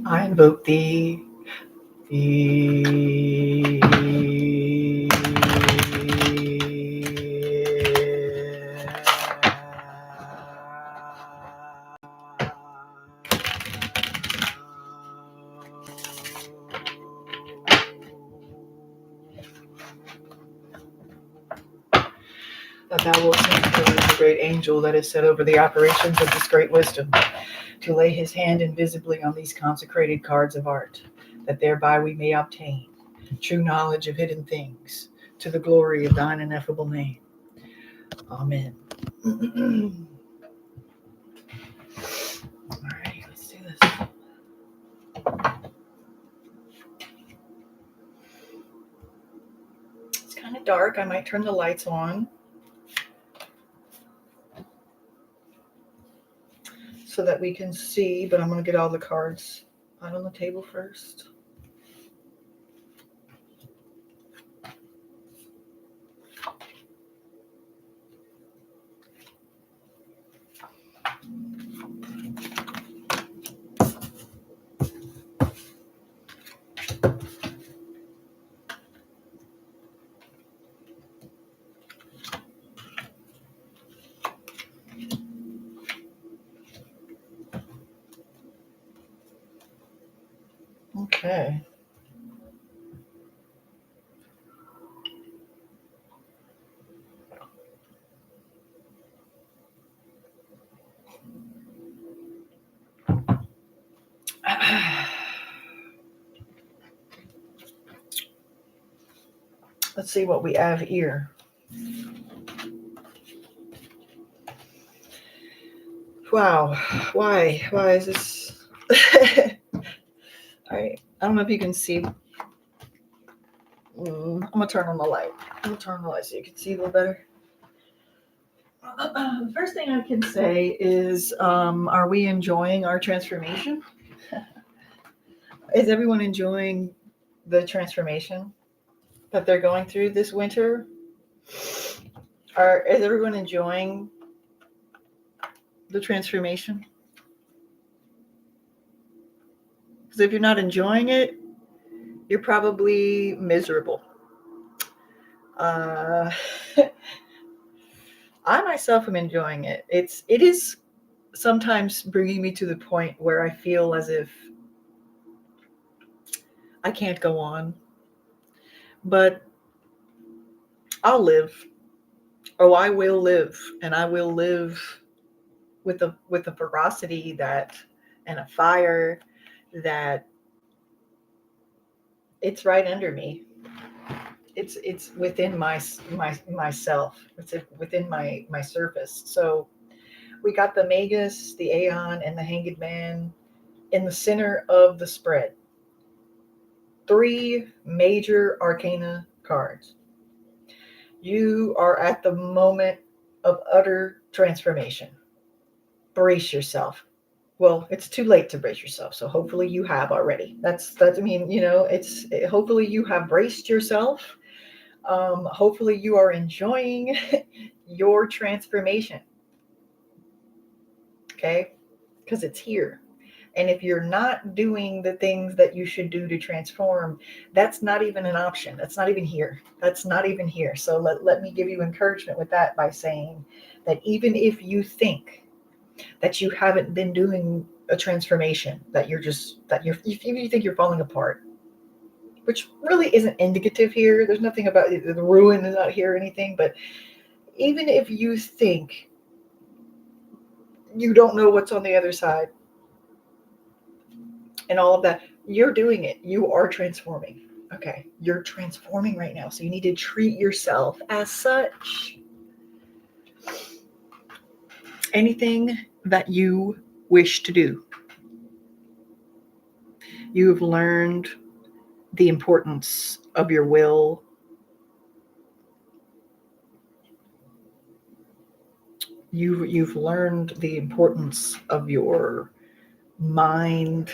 I invoke thee. That thou wilt send to the great angel that is set over the operations of this great wisdom, to lay his hand invisibly on these consecrated cards of art, that thereby we may obtain true knowledge of hidden things, to the glory of thine ineffable name. Amen. All right, let's do this. It's kind of dark. I might turn the lights on so that we can see, but I'm going to get all the cards out on the table first. Okay. Let's see what we have here. Wow. Why is this? All right. I don't know if you can see. I'm going to turn on the light. I'm going to turn on the light so you can see a little better. The first thing I can say is, are we enjoying our transformation? Is everyone enjoying the transformation that they're going through this winter? Is everyone enjoying the transformation? Because if you're not enjoying it, you're probably miserable. I myself am enjoying it. It is sometimes bringing me to the point where I feel as if I can't go on, but I'll live. Oh, I will live, and I will live with a ferocity that, and a fire that, it's right under me. It's within myself. It's within my surface. So we got the Magus, the Aeon, and the Hanged Man in the center of the spread. 3 major arcana cards. You are at the moment of utter transformation. Brace yourself. Well, it's too late to brace yourself, so hopefully you have already. That's I mean, hopefully you have braced yourself. Hopefully you are enjoying your transformation. Okay? Because it's here. And if you're not doing the things that you should do to transform, that's not even an option. That's not even here. That's not even here. So let me give you encouragement with that by saying that even if you think that you haven't been doing a transformation, that you think you're falling apart, which really isn't indicative here. There's nothing about the ruin is not here or anything, but even if you think you don't know what's on the other side and all of that, you're doing it. You are transforming. Okay, you're transforming right now, so you need to treat yourself as such. Anything that you wish to do, you've learned the importance of your will. You've learned the importance of your mind.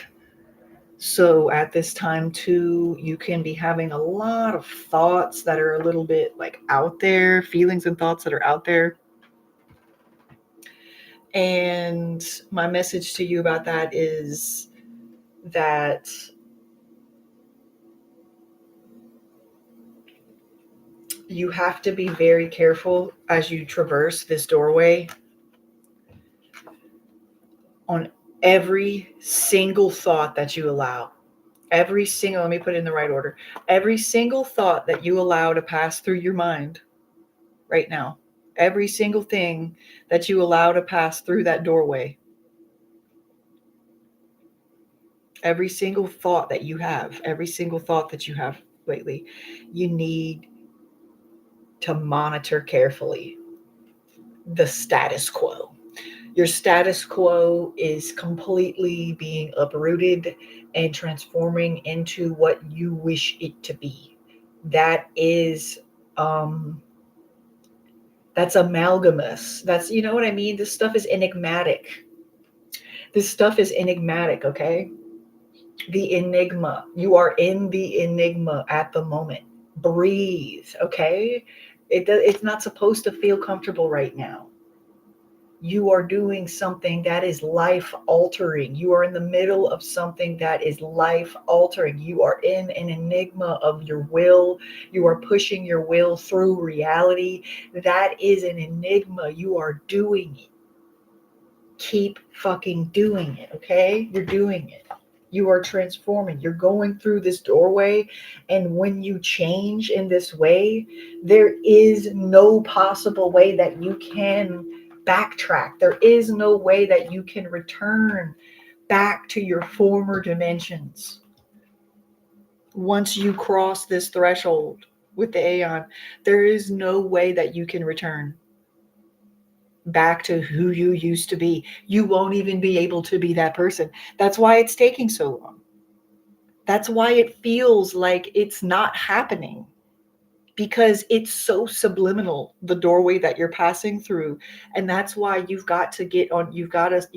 So at this time too, you can be having a lot of thoughts that are a little bit like out there, feelings and thoughts that are out there. And my message to you about that is that you have to be very careful as you traverse this doorway on every single thought that you allow. Every single, let me put it in the right order. Every single thought that you allow to pass through your mind right now. Every single thing that you allow to pass through that doorway. Every single thought that you have, lately, you need to monitor carefully the status quo. Your status quo is completely being uprooted and transforming into what you wish it to be. That is, that's amalgamous. That's, you know what I mean? This stuff is enigmatic. Okay? The enigma. You are in the enigma at the moment. Breathe, okay? It's not supposed to feel comfortable right now. You are doing something that is life altering. You are in the middle of something that is life altering. You are in an enigma of your will. You are pushing your will through reality. That is an enigma. You are doing it. Keep fucking doing it, okay? You're doing it. You are transforming. You're going through this doorway. And when you change in this way, there is no possible way that you can backtrack. There is no way that you can return back to your former dimensions. Once you cross this threshold with the Aeon, there is no way that you can return back to who you used to be. You won't even be able to be that person. That's why it's taking so long. That's why it feels like it's not happening, because it's so subliminal, the doorway that you're passing through. And that's why you've got to get on, you got to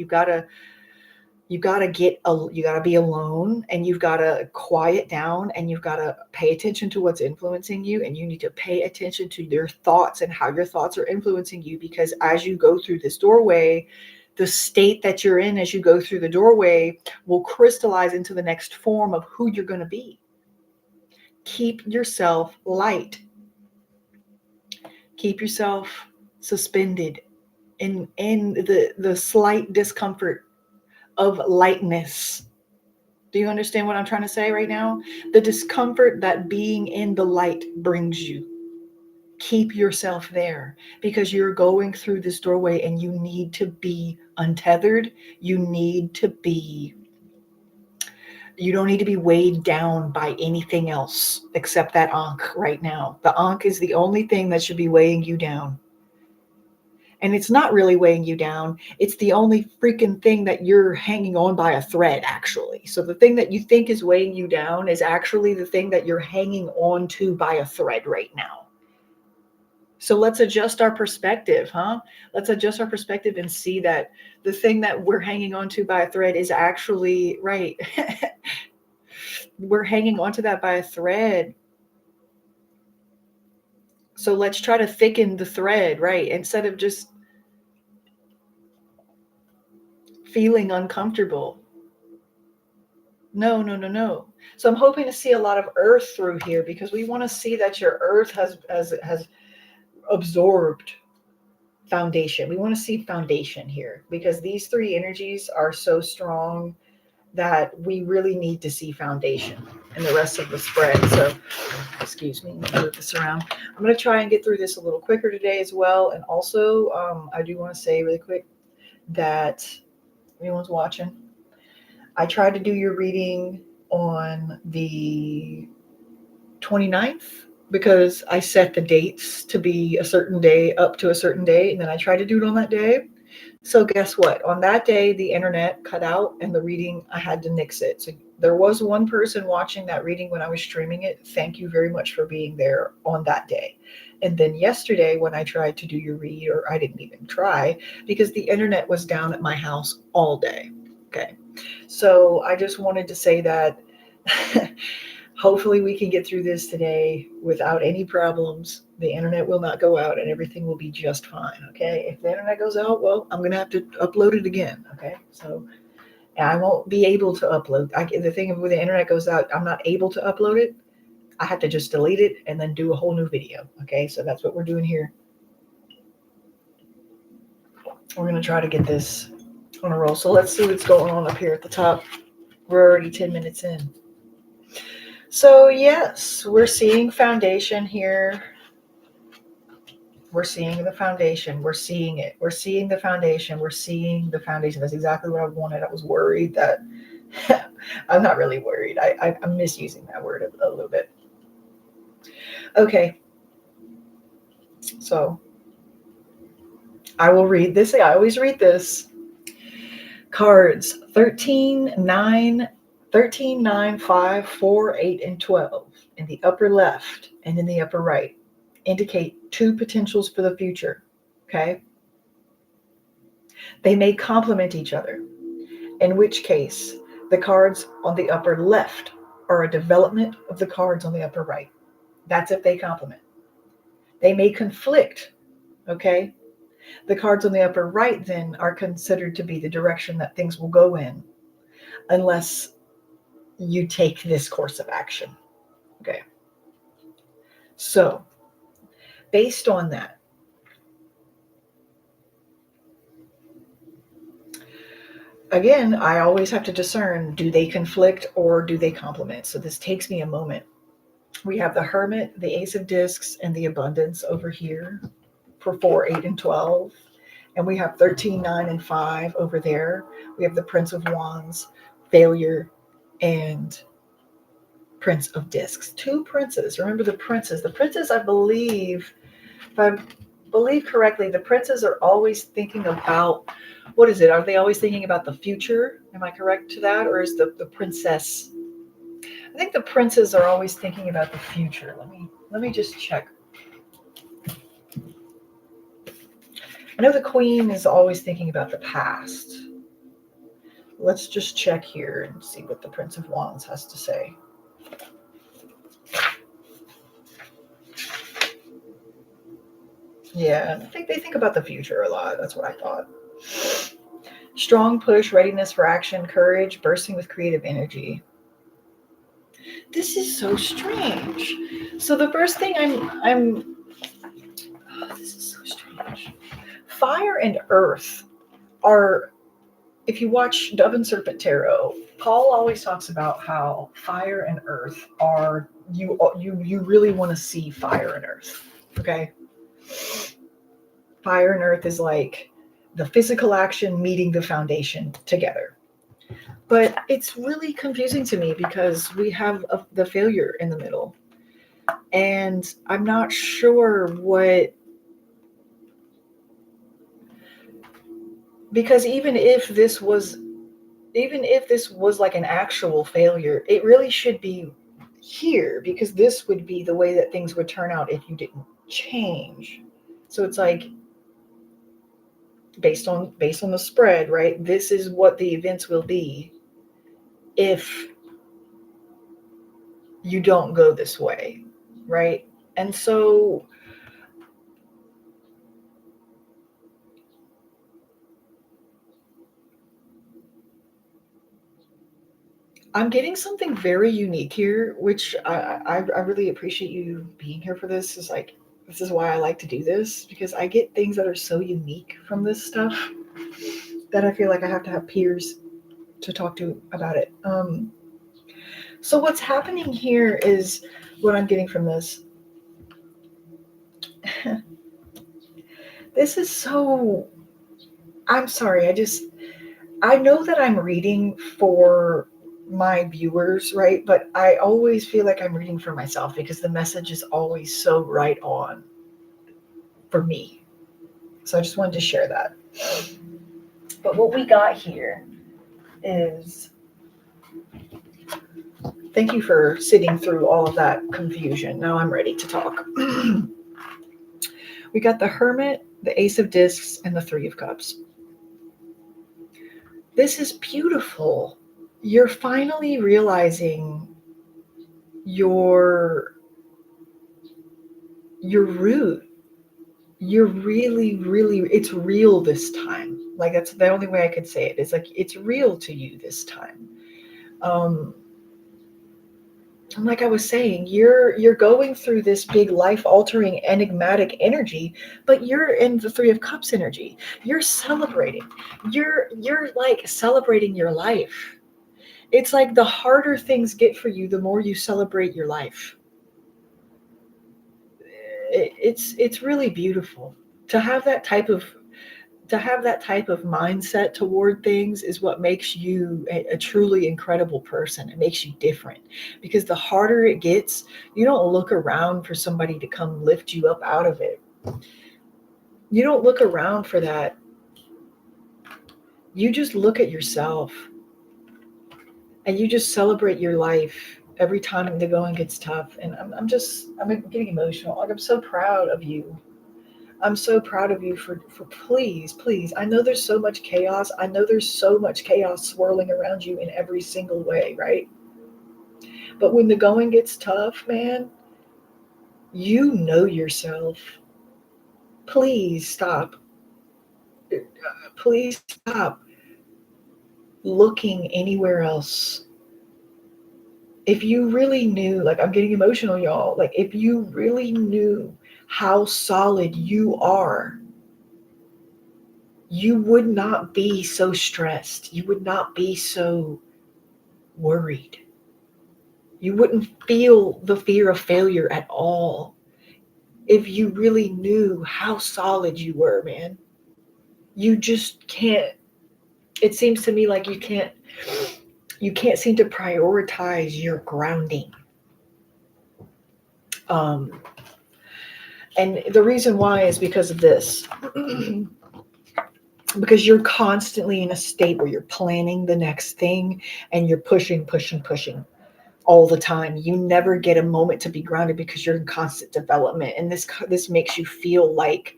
be alone, and you've got to quiet down, and you've got to pay attention to what's influencing you, and you need to pay attention to your thoughts and how your thoughts are influencing you, because as you go through this doorway, the state that you're in as you go through the doorway will crystallize into the next form of who you're going to be. Keep yourself light. Keep yourself suspended in the slight discomfort of lightness. Do you understand what I'm trying to say right now? The discomfort that being in the light brings you. Keep yourself there, because you're going through this doorway and you need to be untethered. You don't need to be weighed down by anything else except that Ankh right now. The Ankh is the only thing that should be weighing you down. And it's not really weighing you down. It's the only freaking thing that you're hanging on by a thread, actually. So the thing that you think is weighing you down is actually the thing that you're hanging on to by a thread right now. So let's adjust our perspective, huh? Let's adjust our perspective and see that the thing that we're hanging on to by a thread is actually right. We're hanging on to that by a thread. So let's try to thicken the thread, right? Instead of just feeling uncomfortable. No. So I'm hoping to see a lot of earth through here, because we want to see that your earth has absorbed foundation. We want to see foundation here, because these three energies are so strong that we really need to see foundation in the rest of the spread. So, excuse me, move this around. I'm going to try and get through this a little quicker today as well. And also, I do want to say really quick that anyone's watching, I tried to do your reading on the 29th, because I set the dates to be a certain day up to a certain day, and then I tried to do it on that day. So guess what? On that day, the internet cut out, and the reading, I had to nix it. So there was one person watching that reading when I was streaming it. Thank you very much for being there on that day. And then yesterday, when I tried to do your read, or I didn't even try, because the internet was down at my house all day. Okay. So I just wanted to say that hopefully we can get through this today without any problems. The internet will not go out, and everything will be just fine. Okay. If the internet goes out, well, I'm going to have to upload it again. Okay. So, and I won't be able to upload. The thing when the internet goes out, I'm not able to upload it. I have to just delete it and then do a whole new video. Okay, so that's what we're doing here. We're going to try to get this on a roll. So let's see what's going on up here at the top. We're already 10 minutes in. So yes, we're seeing foundation here. We're seeing the foundation. We're seeing it. We're seeing the foundation. We're seeing the foundation. That's exactly what I wanted. I was worried that I'm not really worried. I'm misusing that word a little bit. Okay. So I will read this. I always read this. Cards 13, 9, 5, 4, 8, and 12 in the upper left and in the upper right indicate two potentials for the future. Okay. They may complement each other, in which case the cards on the upper left are a development of the cards on the upper right. That's if they complement. They may conflict. Okay. The cards on the upper right then are considered to be the direction that things will go in unless you take this course of action. Okay. So based on that, again, I always have to discern, do they conflict or do they complement? So this takes me a moment. We have the Hermit, the Ace of Discs, and the Abundance over here for 4, 8, and 12. And we have 13, 9, and 5 over there. We have the Prince of Wands, Failure, and Prince of Discs. Two princes. Remember the princes. The princes, I believe, if I believe correctly, the princes are always thinking about, what is it? Are they always thinking about the future? Am I correct to that? Or is the princess? I think the princes are always thinking about the future. Let me just check. I know the queen is always thinking about the past. Let's just check here and see what the Prince of Wands has to say. Yeah, I think they think about the future a lot. That's what I thought. Strong push, readiness for action, courage, bursting with creative energy. This is so strange. So the first thing this is so strange. Fire and earth are, if you watch Dove and Serpent Tarot, Paul always talks about how fire and earth are, you really want to see fire and earth. Okay. Fire and earth is like the physical action meeting the foundation together. But it's really confusing to me because we have the failure in the middle. And I'm not sure what, because even if this was like an actual failure, it really should be here, because this would be the way that things would turn out if you didn't change. So it's like, based on the spread, right? This is what the events will be if you don't go this way, right? And so I'm getting something very unique here, which I really appreciate you being here for this. Is like, this is why I like to do this, because I get things that are so unique from this stuff that I feel like I have to have peers to talk to about it. So what's happening here is, what I'm getting from this. This is so, I'm sorry. I know that I'm reading for my viewers, right? But I always feel like I'm reading for myself because the message is always so right on for me. So I just wanted to share that. But what we got here is, thank you for sitting through all of that confusion. Now I'm ready to talk. We got the Hermit, the Ace of Discs, and the Three of Cups. This is beautiful. You're finally realizing your root, you're really, really, it's real this time. Like, that's the only way I could say it. It's like, it's real to you this time. Um, and like I was saying, you're going through this big life altering enigmatic energy, but you're in the Three of Cups energy. You're celebrating. You're like celebrating your life. It's like the harder things get for you, the more you celebrate your life. It's really beautiful to have that type of mindset toward things is what makes you a truly incredible person. It makes you different because the harder it gets, you don't look around for somebody to come lift you up out of it. You don't look around for that. You just look at yourself and you just celebrate your life every time the going gets tough. And I'm getting emotional. Like, I'm so proud of you. I'm so proud of you for please, please. I know there's so much chaos. I know there's so much chaos swirling around you in every single way, right? But when the going gets tough, man, you know yourself. Please stop. Please stop looking anywhere else. If you really knew, like, I'm getting emotional, y'all. Like, if you really knew how solid you are, you would not be so stressed. You would not be so worried. You wouldn't feel the fear of failure at all if you really knew how solid you were, man. You just can't. It seems to me like you can't seem to prioritize your grounding. Um, and the reason why is because of this. Because you're constantly in a state where you're planning the next thing and you're pushing, pushing, pushing all the time. You never get a moment to be grounded because you're in constant development. And this makes you feel like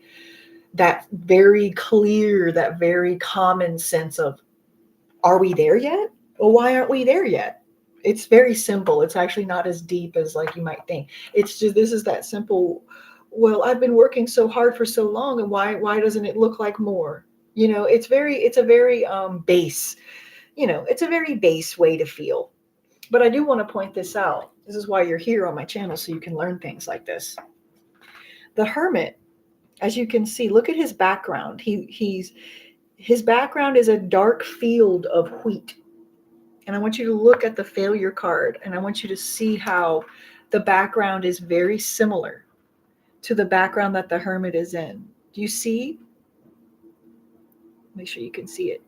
that very clear, that very common sense of, are we there yet? Well, why aren't we there yet? It's very simple. It's actually not as deep as like you might think. It's just, this is that simple. Well, I've been working so hard for so long, and why doesn't it look like more? It's a very base, it's a very base way to feel. But I do want to point this out. This is why you're here on my channel, so you can learn things like this. The Hermit, as you can see, look at his background. His background is a dark field of wheat. And I want you to look at the failure card, and I want you to see how the background is very similar to the background that the Hermit is in. Do you see? Make sure you can see it.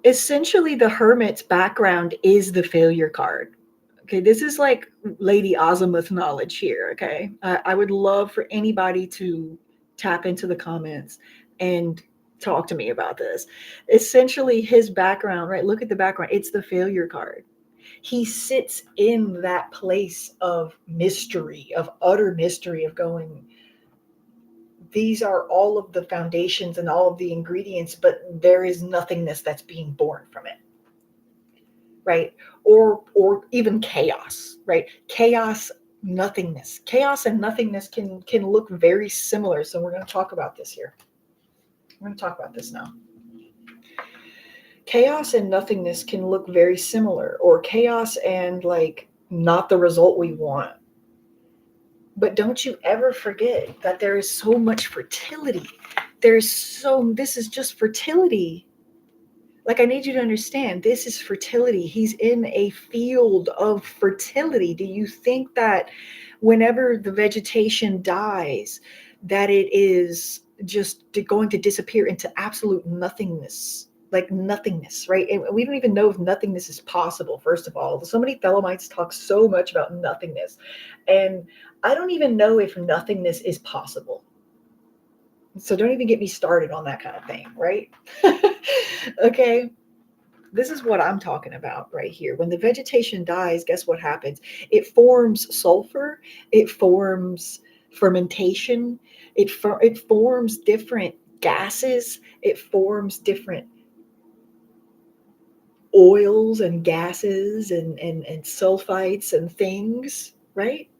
Essentially, the Hermit's background is the failure card. Okay, this is like Lady Azimuth knowledge here. Okay, I would love for anybody to tap into the comments and talk to me about this. Essentially, his background, right? Look at the background. It's the failure card. He sits in that place of mystery, of utter mystery, of going, these are all of the foundations and all of the ingredients, but there is nothingness that's being born from it. Right? Or even chaos, right? Chaos, nothingness. Chaos and nothingness can look very similar. So we're going to talk about this here. We're going to talk about this now. Chaos and nothingness can look very similar, or chaos and like not the result we want. But don't you ever forget that there is so much fertility. This is just fertility. Like, I need you to understand, this is fertility. He's in a field of fertility. Do you think that whenever the vegetation dies, that it is just going to disappear into absolute nothingness? Like nothingness, right? And we don't even know if nothingness is possible, first of all. So many Thelemites talk so much about nothingness. And I don't even know if nothingness is possible. So don't even get me started on that kind of thing, right? Okay. This is what I'm talking about right here. When the vegetation dies, guess what happens? It forms sulfur. It forms fermentation. It forms different gases. It forms different oils and gases and sulfites and things, right?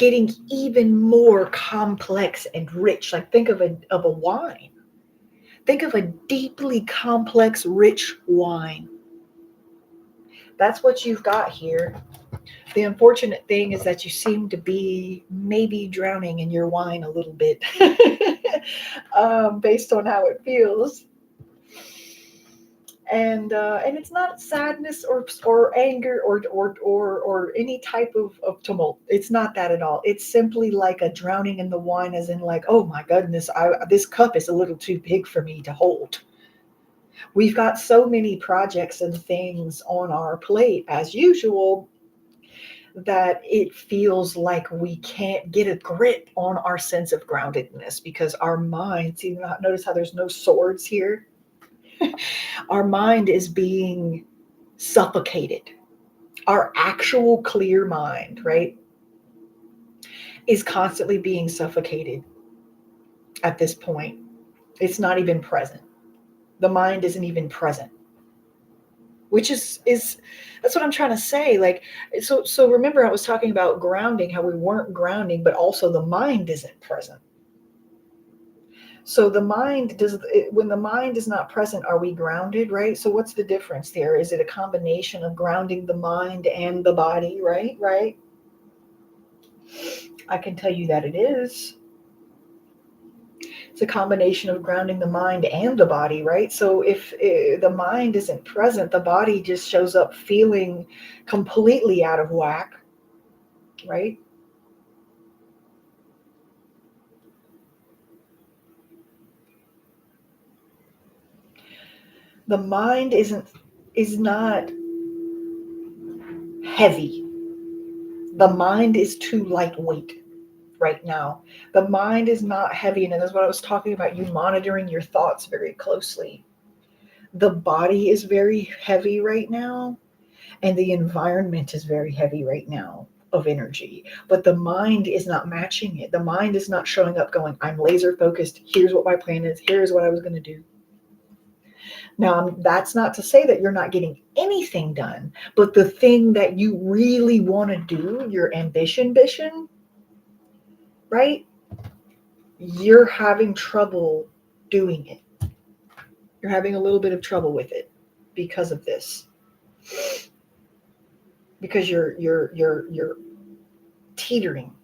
getting even more complex and rich. Like think of a wine. Think of a deeply complex, rich wine. That's what you've got here. The unfortunate thing is that you seem to be maybe drowning in your wine a little bit, based on how it feels. And it's not sadness or anger or any type of tumult. It's not that at all. It's simply like a drowning in the wine, as in like, oh my goodness, this cup is a little too big for me to hold. We've got so many projects and things on our plate as usual that it feels like we can't get a grip on our sense of groundedness because our mind, see, notice how there's no swords here? Our mind is being suffocated. Our actual clear mind, right, is constantly being suffocated at this point. It's not even present. The mind isn't even present. Which is that's what I'm trying to say. Like, so remember I was talking about grounding, how we weren't grounding, but also the mind isn't present. So when the mind is not present, are we grounded, right? So what's the difference there? Is it a combination of grounding the mind and the body, right? Right? I can tell you that it is. It's a combination of grounding the mind and the body, right? So if the mind isn't present, the body just shows up feeling completely out of whack, right? The mind is not heavy. The mind is too lightweight right now. The mind is not heavy, and that's what I was talking about, you monitoring your thoughts very closely. The body is very heavy right now, and the environment is very heavy right now of energy, but the mind is not matching it. The mind is not showing up going, I'm laser focused, here's what my plan is, here's what I was going to do. Now, that's not to say that you're not getting anything done, but the thing that you really want to do, your ambition, right? You're having trouble doing it. You're having a little bit of trouble with it because of this. Because you're teetering.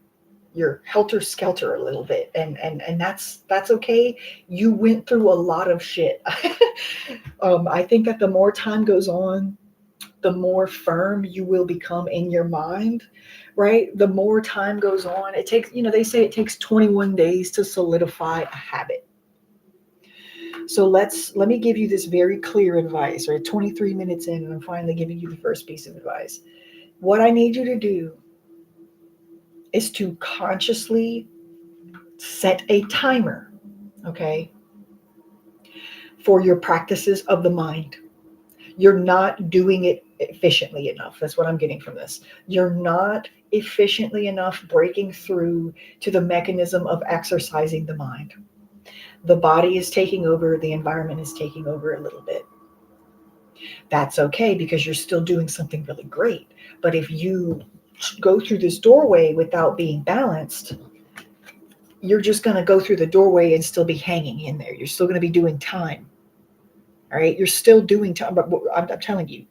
You're helter skelter a little bit, and that's okay. You went through a lot of shit. I think that the more time goes on, the more firm you will become in your mind, right? The more time goes on, it takes, they say it takes 21 days to solidify a habit. So let me give you this very clear advice, right? 23 minutes in, and I'm finally giving you the first piece of advice. What I need you to do is to consciously set a timer, okay, for your practices of the mind. You're not doing it efficiently enough. That's what I'm getting from this. You're not efficiently enough breaking through to the mechanism of exercising the mind. The body is taking over, the environment is taking over a little bit. That's okay because you're still doing something really great. But if you go through this doorway without being balanced, you're just going to go through the doorway and still be hanging in there. You're still going to be doing time. All right. You're still doing time. But I'm telling you,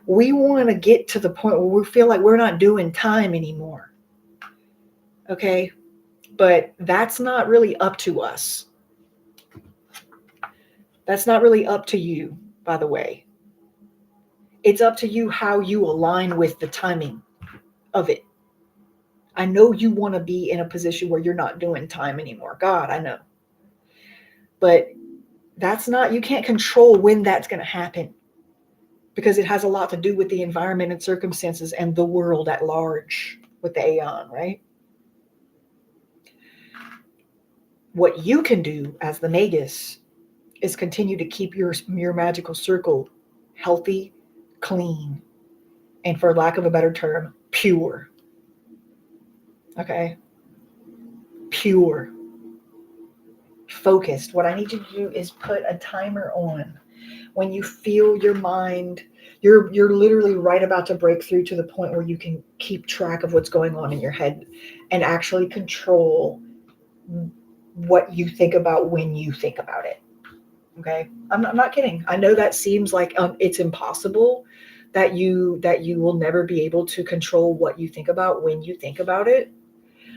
we want to get to the point where we feel like we're not doing time anymore. Okay. But that's not really up to us. That's not really up to you, by the way. It's up to you how you align with the timing of it. I know you want to be in a position where you're not doing time anymore. God, I know. But you can't control when that's going to happen because it has a lot to do with the environment and circumstances and the world at large with the aeon, right? What you can do as the Magus is continue to keep your magical circle healthy, clean, and for lack of a better term, pure. Okay? Pure. Focused. What I need you to do is put a timer on when you feel your mind, you're literally right about to break through to the point where you can keep track of what's going on in your head and actually control what you think about when you think about it. Okay, I'm not kidding. I know that seems like it's impossible, that you will never be able to control what you think about when you think about it,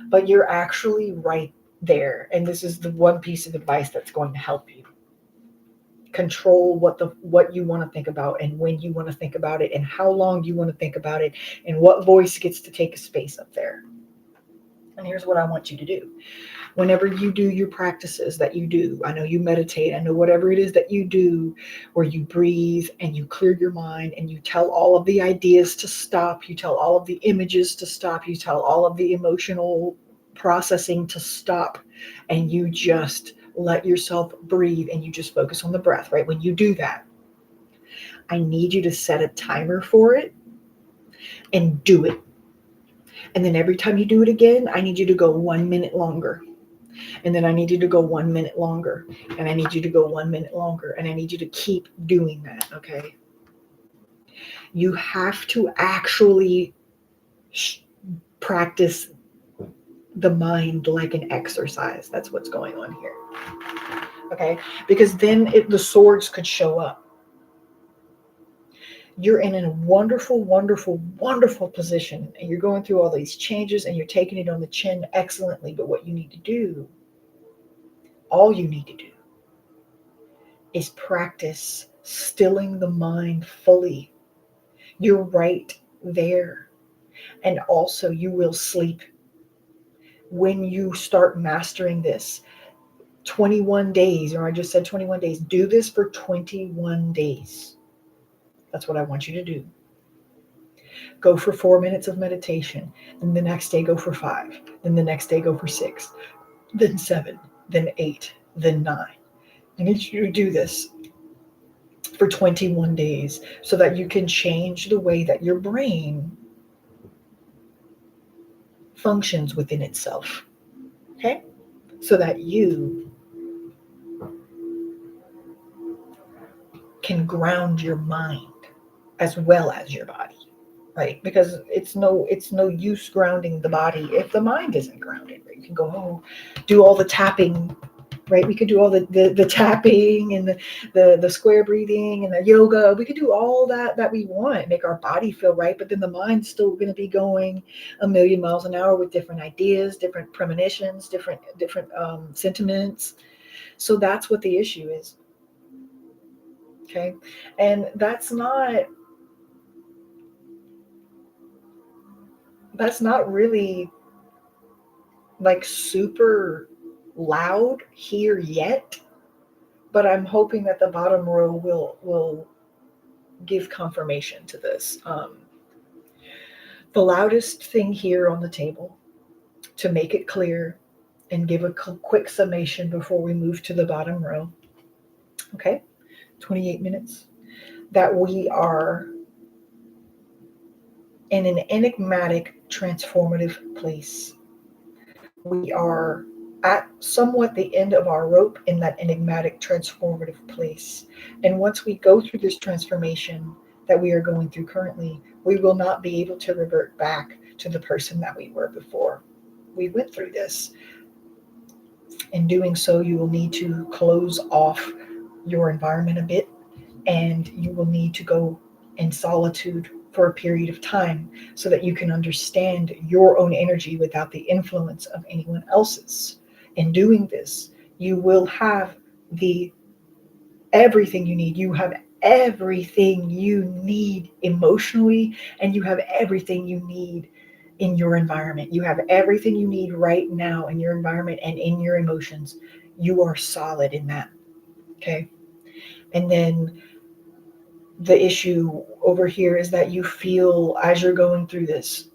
but you're actually right there. And this is the one piece of advice that's going to help you control what you want to think about and when you want to think about it and how long you want to think about it and what voice gets to take a space up there. And here's what I want you to do. Whenever you do your practices that you do, I know you meditate, I know whatever it is that you do, where you breathe and you clear your mind and you tell all of the ideas to stop, you tell all of the images to stop, you tell all of the emotional processing to stop, and you just let yourself breathe and you just focus on the breath, right? When you do that, I need you to set a timer for it and do it. And then every time you do it again, I need you to go 1 minute longer. And then I need you to go 1 minute longer. And I need you to go 1 minute longer. And I need you to keep doing that, okay? You have to actually practice the mind like an exercise. That's what's going on here, okay? Because then the swords could show up. You're in a wonderful, wonderful, wonderful position. And you're going through all these changes and you're taking it on the chin excellently. But what you need to do, all you need to do, is practice stilling the mind fully. You're right there. And also you will sleep when you start mastering this. 21 days, or I just said 21 days. Do this for 21 days. That's what I want you to do. Go for 4 minutes of meditation. Then the next day go for 5. Then the next day go for 6. Then 7. Then 8. Then 9. I need you to do this for 21 days so that you can change the way that your brain functions within itself. Okay? So that you can ground your mind as well as your body. Right? Because it's no use grounding the body if the mind isn't grounded. Right? You can go, do all the tapping. Right? We could do all the tapping and the square breathing and the yoga. We could do all that we want, make our body feel right, but then the mind's still going to be going a million miles an hour with different ideas, different premonitions, different sentiments. So that's what the issue is. Okay, and that's not really like super loud here yet, but I'm hoping that the bottom row will give confirmation to this. The loudest thing here on the table, to make it clear and give a quick summation before we move to the bottom row, okay, 28 minutes, that we are in an enigmatic, transformative place. We are at somewhat the end of our rope in that enigmatic, transformative place. And once we go through this transformation that we are going through currently, we will not be able to revert back to the person that we were before we went through this. In doing so, you will need to close off your environment a bit, and you will need to go in solitude for a period of time so that you can understand your own energy without the influence of anyone else's. In doing this, you will have everything you need. You have everything you need emotionally, and you have everything you need in your environment. You have everything you need right now in your environment and in your emotions. You are solid in that. Okay. And then the issue over here is that you feel, as you're going through this,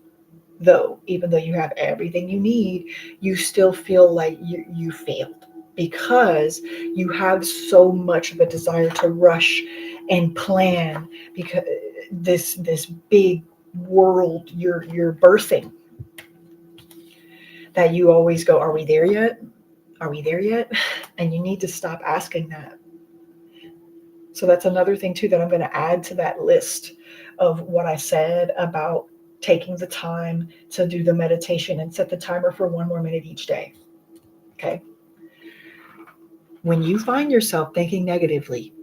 even though you have everything you need, you still feel like you failed, because you have so much of a desire to rush and plan, because this big world you're birthing, that you always go, are we there yet? Are we there yet? And you need to stop asking that. So that's another thing too that I'm going to add to that list of what I said about taking the time to do the meditation and set the timer for 1 more minute each day. Okay. When you find yourself thinking negatively,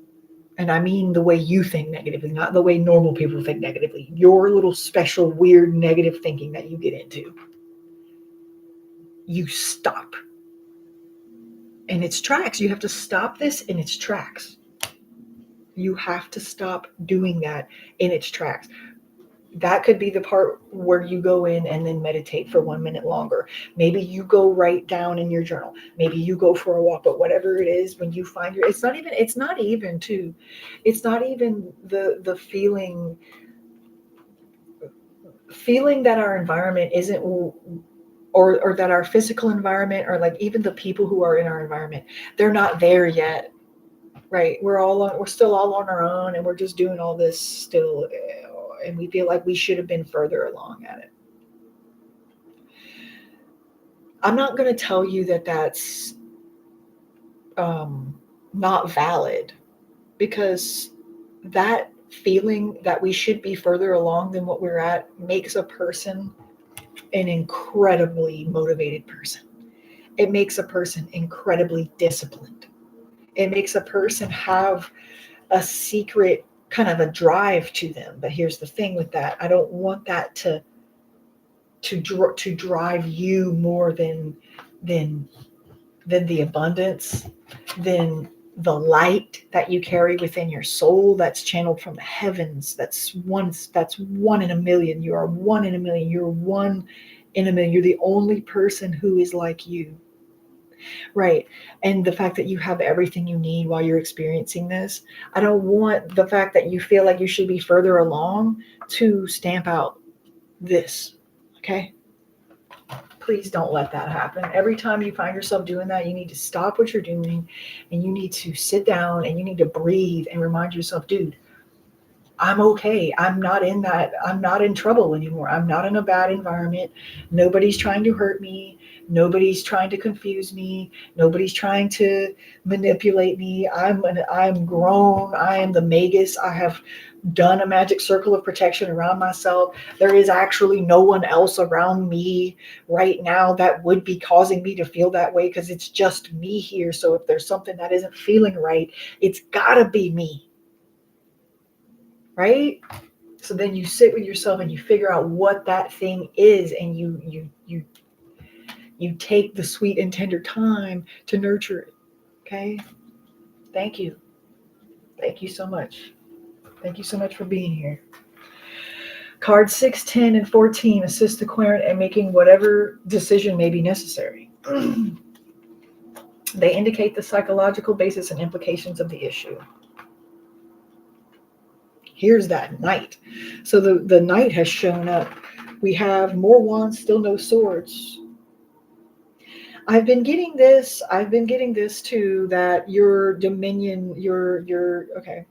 and I mean the way you think negatively, not the way normal people think negatively, your little special, weird, negative thinking that you get into, you stop in its tracks. You have to stop this in its tracks. You have to stop doing that in its tracks. That could be the part where you go in and then meditate for 1 minute longer. Maybe you go write down in your journal. Maybe you go for a walk, but whatever it is, when you find it's not even the feeling that our environment isn't, or that our physical environment, or like even the people who are in our environment, they're not there yet. Right. We're still all on our own, and we're just doing all this still. And we feel like we should have been further along at it. I'm not going to tell you that that's not valid, because that feeling that we should be further along than what we're at makes a person an incredibly motivated person. It makes a person incredibly disciplined. It makes a person have a secret kind of a drive to them. But here's the thing with that. I don't want that to drive you more than the abundance, than the light that you carry within your soul that's channeled from the heavens. That's one in a million. You are one in a million. You're one in a million. You're the only person who is like you. Right. And the fact that you have everything you need while you're experiencing this, I don't want the fact that you feel like you should be further along to stamp out this. Okay. Please don't let that happen. Every time you find yourself doing that, you need to stop what you're doing, and you need to sit down, and you need to breathe and remind yourself, dude, I'm okay. I'm not in trouble anymore. I'm not in a bad environment. Nobody's trying to hurt me. Nobody's trying to confuse me. Nobody's trying to manipulate me. I'm grown. I am the magus. I have done a magic circle of protection around myself. There is actually no one else around me right now that would be causing me to feel that way, because it's just me here. So if there's something that isn't feeling right, it's gotta be me. Right? So then you sit with yourself and you figure out what that thing is, and you take the sweet and tender time to nurture it. Okay? Thank you. Thank you so much. Thank you so much for being here. Cards 6, 10, and 14 assist the querent in making whatever decision may be necessary. They indicate the psychological basis and implications of the issue. Here's that knight. So the knight has shown up. We have more wands, still no swords. I've been getting this too, that your dominion, your okay.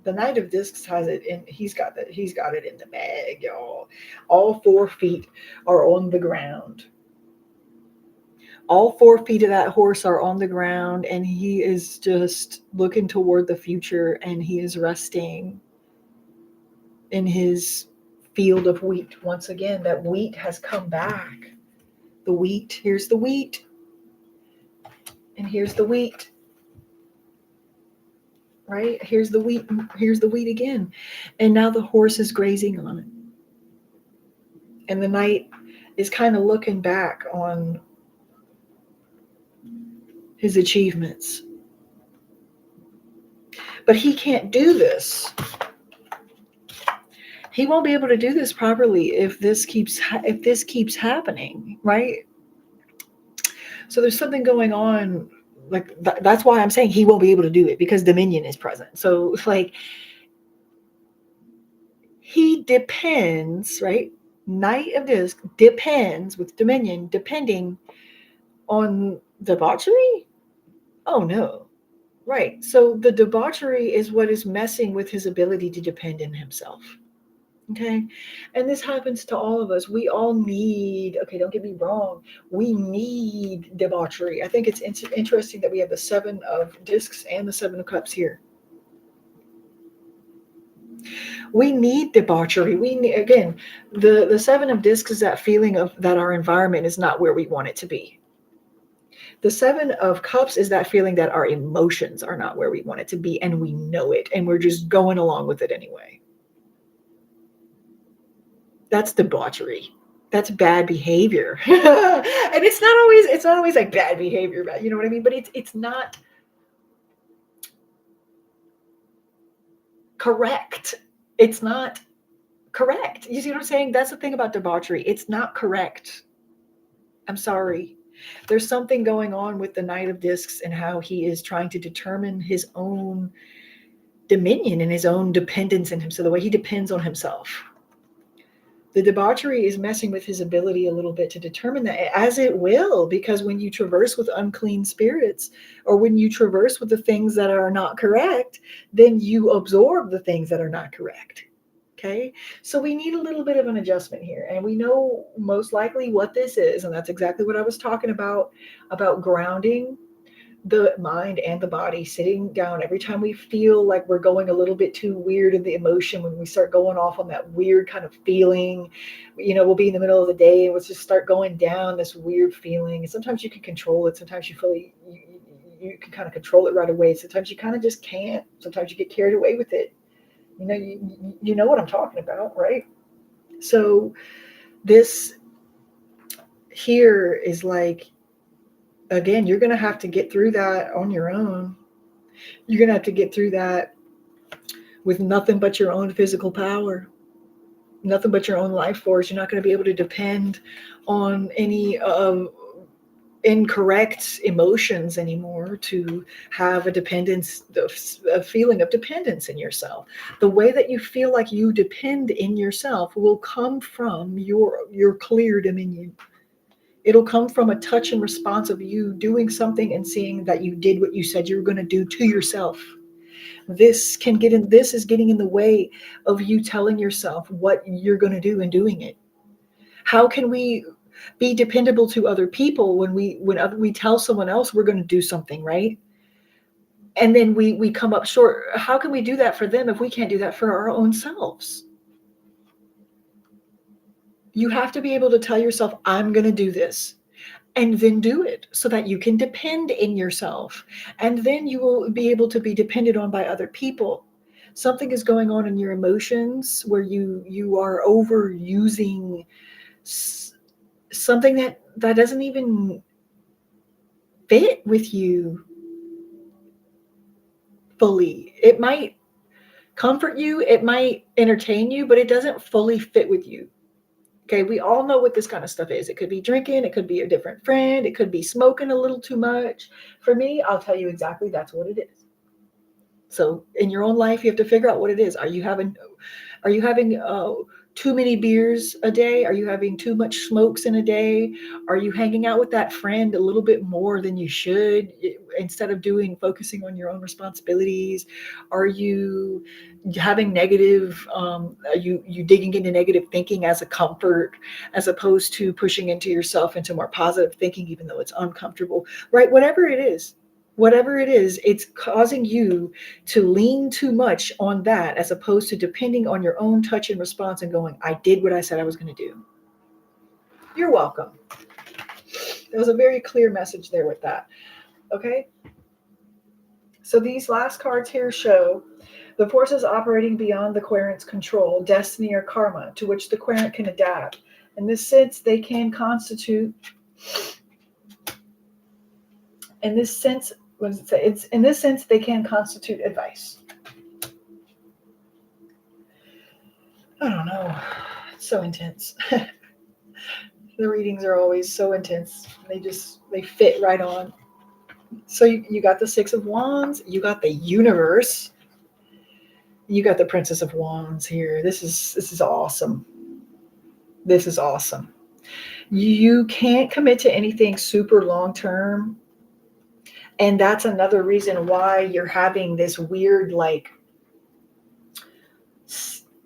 The Knight of Discs has it in, he's got it in the bag, y'all. All 4 feet are on the ground. All 4 feet of that horse are on the ground, and he is just looking toward the future, and he is resting in his field of wheat. Once again, that wheat has come back. The wheat, here's the wheat. And here's the wheat. Right? Here's the wheat again. And now the horse is grazing on it. And the knight is kind of looking back on his achievements. But he can't do this. He won't be able to do this properly if this keeps happening, right? So there's something going on. Like that's why I'm saying he won't be able to do it, because dominion is present. So like he depends, right? Knight of Disc depends with dominion, depending on debauchery. Oh no. Right. So the debauchery is what is messing with his ability to depend in himself. Okay. And this happens to all of us. We all need, okay, don't get me wrong, we need debauchery. I think it's interesting that we have the Seven of Discs and the Seven of Cups here. We need debauchery. We need, again, the Seven of Discs is that feeling of that our environment is not where we want it to be. The Seven of Cups is that feeling that our emotions are not where we want it to be, and we know it, and we're just going along with it anyway. That's debauchery. That's bad behavior. And it's not always like bad behavior, you know what I mean? But it's not correct. It's not correct. You see what I'm saying? That's the thing about debauchery. It's not correct. I'm sorry. There's something going on with the Knight of Discs and how he is trying to determine his own dominion and his own dependence in him. So the way he depends on himself. The debauchery is messing with his ability a little bit to determine that, as it will, because when you traverse with unclean spirits, or when you traverse with the things that are not correct, then you absorb the things that are not correct. Okay, so we need a little bit of an adjustment here, and we know most likely what this is, and that's exactly what I was talking about grounding the mind and the body, sitting down every time we feel like we're going a little bit too weird in the emotion. When we start going off on that weird kind of feeling, we'll be in the middle of the day and we'll just start going down this weird feeling. And sometimes you can control it. Sometimes you feel you can kind of control it right away. Sometimes you kind of just can't. Sometimes you get carried away with it. You know what I'm talking about, right? So this here is like, again, you're going to have to get through that on your own. You're going to have to get through that with nothing but your own physical power, nothing but your own life force. You're not going to be able to depend on any incorrect emotions anymore to have a feeling of dependence in yourself. The way that you feel like you depend in yourself will come from your clear dominion. It'll come from a touch and response of you doing something and seeing that you did what you said you were going to do to yourself. This is getting in the way of you telling yourself what you're going to do and doing it. How can we be dependable to other people when we tell someone else we're going to do something, right? And then we come up short. How can we do that for them if we can't do that for our own selves? You have to be able to tell yourself, I'm going to do this. And then do it so that you can depend in yourself. And then you will be able to be depended on by other people. Something is going on in your emotions where you are overusing something that doesn't even fit with you fully. It might comfort you, it might entertain you, but it doesn't fully fit with you. Okay, we all know what this kind of stuff is. It could be drinking, it could be a different friend, it could be smoking a little too much. For me, I'll tell you exactly that's what it is. So in your own life, you have to figure out what it is. Are you having too many beers a day? Are you having too much smokes in a day? Are you hanging out with that friend a little bit more than you should instead of focusing on your own responsibilities? Are you having negative, are you digging into negative thinking as a comfort, as opposed to pushing into yourself into more positive thinking, even though it's uncomfortable, right? Whatever it is, it's causing you to lean too much on that as opposed to depending on your own touch and response and going, I did what I said I was going to do. You're welcome. There was a very clear message there with that. Okay. So these last cards here show the forces operating beyond the querent's control, destiny or karma, to which the querent can adapt. In this sense, they can constitute, in this sense, what does it say? It's in this sense they can constitute advice. I don't know. It's so intense. The readings are always so intense. They fit right on. So you got the Six of Wands, you got the universe, you got the Princess of Wands here. This is awesome. This is awesome. You can't commit to anything super long term. And that's another reason why you're having this weird, like,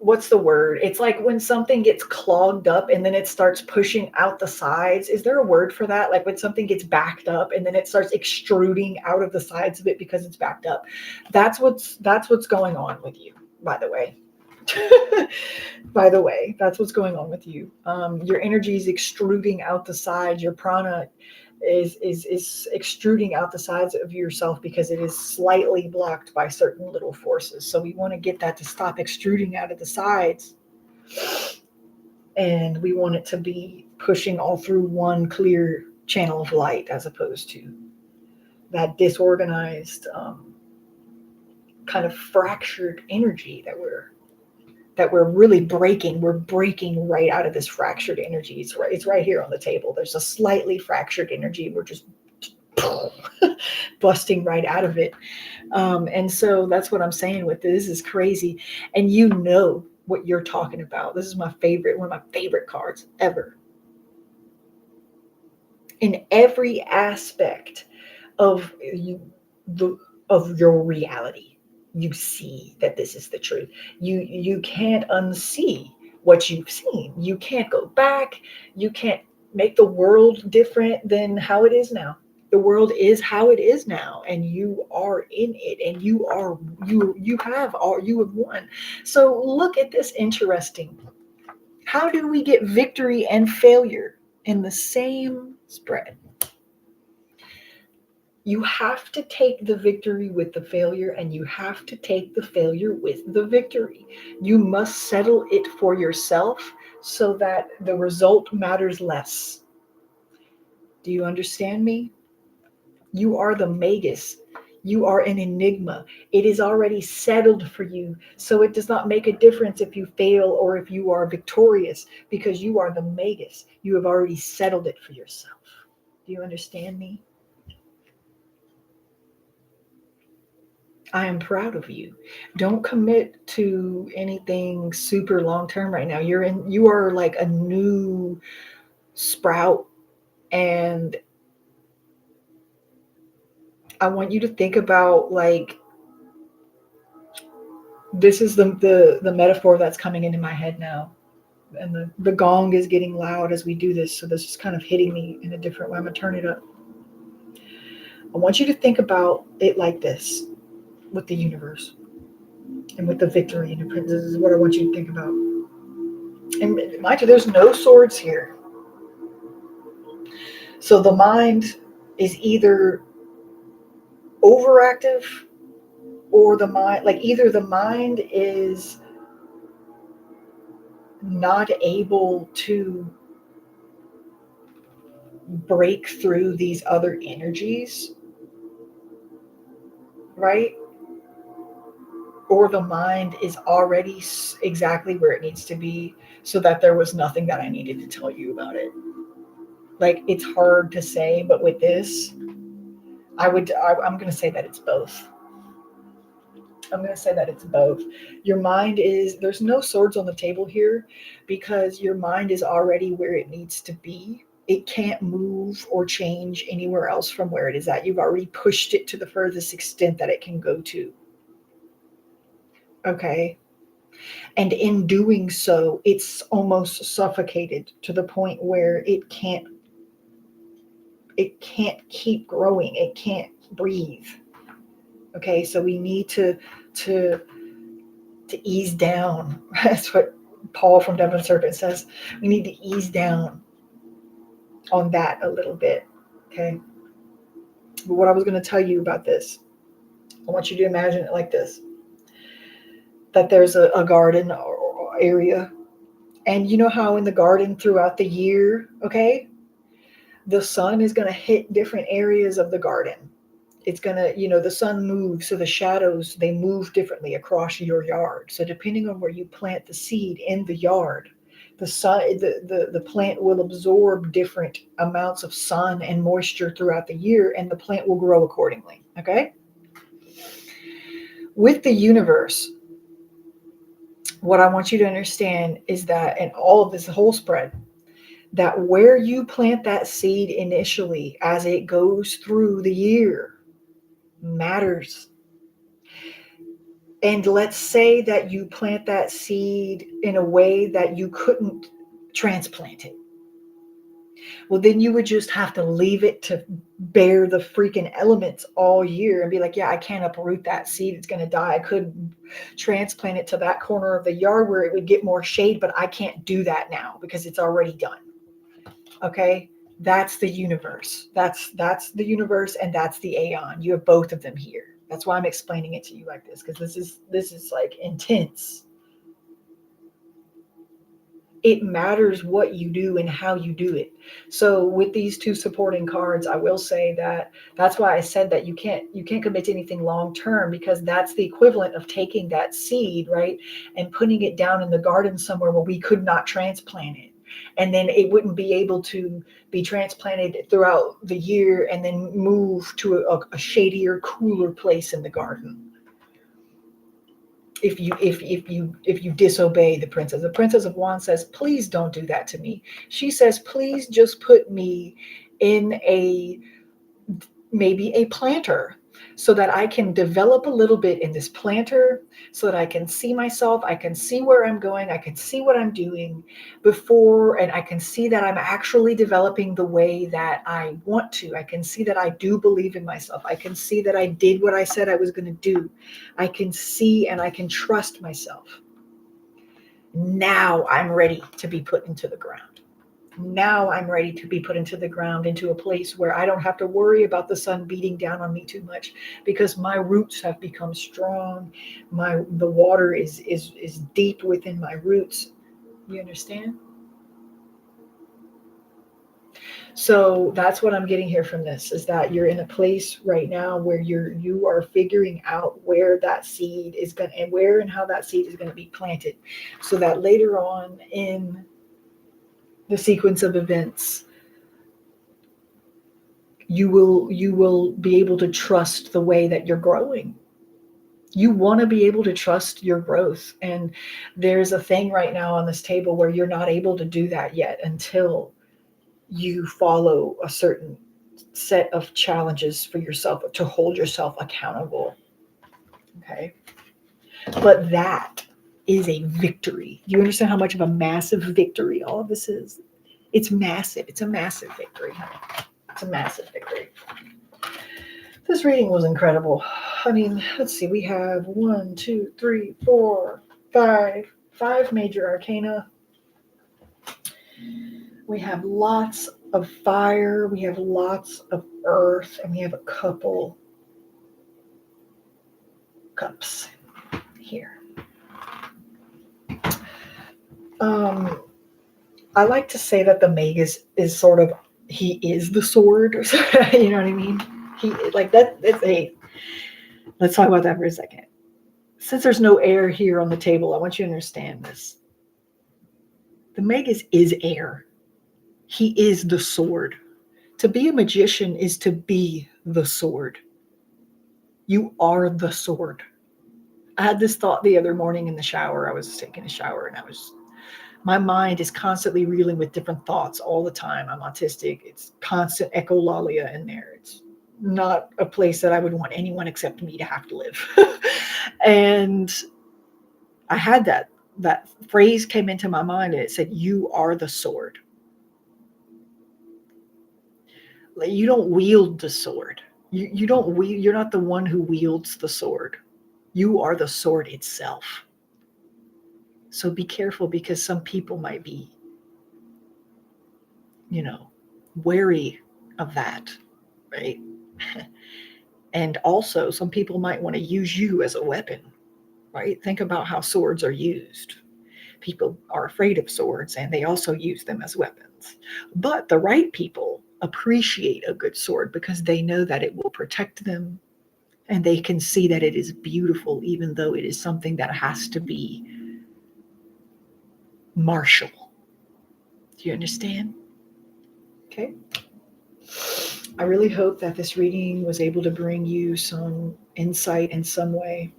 what's the word? It's like when something gets clogged up and then it starts pushing out the sides. Is there a word for that? Like when something gets backed up and then it starts extruding out of the sides of it because it's backed up. That's what's going on with you, by the way. By the way, that's what's going on with you. Your energy is extruding out the sides. Your prana is extruding out the sides of yourself because it is slightly blocked by certain little forces. So we want to get that to stop extruding out of the sides, and we want it to be pushing all through one clear channel of light, as opposed to that disorganized, kind of fractured energy that we're really breaking. We're breaking right out of this fractured energy. It's right here on the table. There's a slightly fractured energy. We're just busting right out of it. And so that's what I'm saying with this. Is crazy. And you know what you're talking about. This is my favorite, one of my favorite cards ever. In every aspect of you, of your reality, you see that this is the truth. You can't unsee what you've seen. You can't go back. You can't make the world different than how it is now. The world is how it is now, and you are in it, and you have won. So look at this interesting. How do we get victory and failure in the same spread? You have to take the victory with the failure, and you have to take the failure with the victory. You must settle it for yourself so that the result matters less. Do you understand me? You are the magus. You are an enigma. It is already settled for you. So it does not make a difference if you fail or if you are victorious, because you are the magus. You have already settled it for yourself. Do you understand me? I am proud of you. Don't commit to anything super long term right now. You are like a new sprout, and I want you to think about, like, this is the metaphor that's coming into my head now. And the gong is getting loud as we do this. So this is kind of hitting me in a different way. I'm going to turn it up. I want you to think about it like this with the universe and with the victory and the prince. This is what I want you to think about. And mind you, there's no swords here. So the mind is either overactive, or the mind, like, either the mind is not able to break through these other energies, right? Or the mind is already exactly where it needs to be, so that there was nothing that I needed to tell you about it. Like, it's hard to say, but with this, I'm going to say that it's both. I'm going to say that it's both. Your mind is, there's no swords on the table here, because your mind is already where it needs to be. It can't move or change anywhere else from where it is at. You've already pushed it to the furthest extent that it can go to. Okay. And in doing so, it's almost suffocated to the point where it can't keep growing. It can't breathe. Okay. So we need to ease down. That's what Paul from Devon Serpent says. We need to ease down on that a little bit. Okay. But what I was going to tell you about this, I want you to imagine it like this: that there's a garden or area, and you know how in the garden throughout the year, okay, the sun is going to hit different areas of the garden. It's going to, the sun moves, so the shadows, they move differently across your yard. So depending on where you plant the seed in the yard, the sun, the plant will absorb different amounts of sun and moisture throughout the year, and the plant will grow accordingly. Okay. With the universe, what I want you to understand is that in all of this whole spread, that where you plant that seed initially as it goes through the year matters. And let's say that you plant that seed in a way that you couldn't transplant it. Well, then you would just have to leave it to bear the freaking elements all year and be like, yeah, I can't uproot that seed. It's going to die. I could transplant it to that corner of the yard where it would get more shade, but I can't do that now because it's already done. Okay. That's the universe. That's the universe, and that's the aeon. You have both of them here. That's why I'm explaining it to you like this, because this is like intense. It matters what you do and how you do it. So with these two supporting cards, I will say that that's why I said that you can't commit to anything long term, because that's the equivalent of taking that seed, right, and putting it down in the garden somewhere where we could not transplant it. And then it wouldn't be able to be transplanted throughout the year and then move to a shadier, cooler place in the garden. If you disobey the princess. The Princess of Wands says, please don't do that to me. She says, please just put me in maybe a planter so that I can develop a little bit in this planter, so that I can see myself, I can see where I'm going, I can see what I'm doing before, and I can see that I'm actually developing the way that I want to. I can see that I do believe in myself. I can see that I did what I said I was going to do. I can see and I can trust myself. Now I'm ready to be put into the ground. Now I'm ready to be put into the ground, into a place where I don't have to worry about the sun beating down on me too much, because my roots have become strong. The water is deep within my roots. You understand? So that's what I'm getting here from this, is that you're in a place right now where you are figuring out where that seed is going, and where and how that seed is going to be planted, so that later on in the sequence of events, you will be able to trust the way that you're growing. You want to be able to trust your growth. And there's a thing right now on this table where you're not able to do that yet until you follow a certain set of challenges for yourself to hold yourself accountable. Okay. But that is a victory. Do you understand how much of a massive victory all of this is? It's massive. It's a massive victory, honey. It's a massive victory. This reading was incredible. I mean, let's see. We have 1, 2, 3, 4, 5 major arcana. We have lots of fire. We have lots of earth. And we have a couple cups here. I like to say that the magus is sort of, he is the sword. You know what I mean? He, like that. Let's talk about that for a second. Since there's no air here on the table, I want you to understand this. The magus is air. He is the sword. To be a magician is to be the sword. You are the sword. I had this thought the other morning in the shower. I was taking a shower, and my mind is constantly reeling with different thoughts all the time. I'm autistic. It's constant echolalia in there. It's not a place that I would want anyone except me to have to live. And I had that phrase came into my mind, and it said, you are the sword. You don't wield the sword. You're not the one who wields the sword. You are the sword itself. So be careful, because some people might be, wary of that, right? And also some people might want to use you as a weapon, right? Think about how swords are used. People are afraid of swords, and they also use them as weapons. But the right people appreciate a good sword because they know that it will protect them, and they can see that it is beautiful, even though it is something that has to be martial. Do you understand? Okay. I really hope that this reading was able to bring you some insight in some way.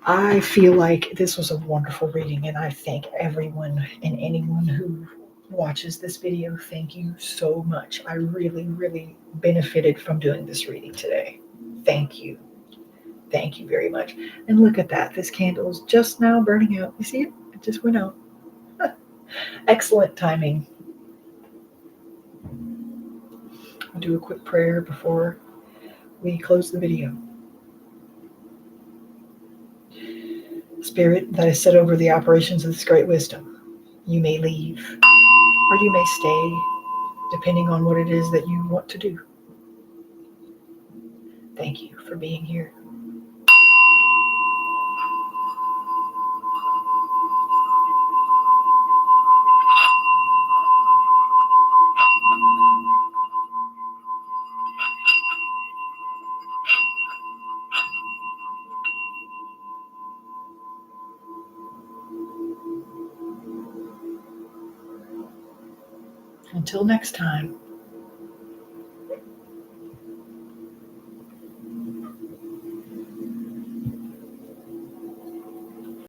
I feel like this was a wonderful reading, and I thank everyone and anyone who watches this video. Thank you so much. I really, really benefited from doing this reading today. Thank you. Thank you very much. And look at that. This candle is just now burning out. You see it? It just went out. Excellent timing. I'll do a quick prayer before we close the video. Spirit that is set over the operations of this great wisdom, you may leave or you may stay, depending on what it is that you want to do. Thank you for being here. Until next time.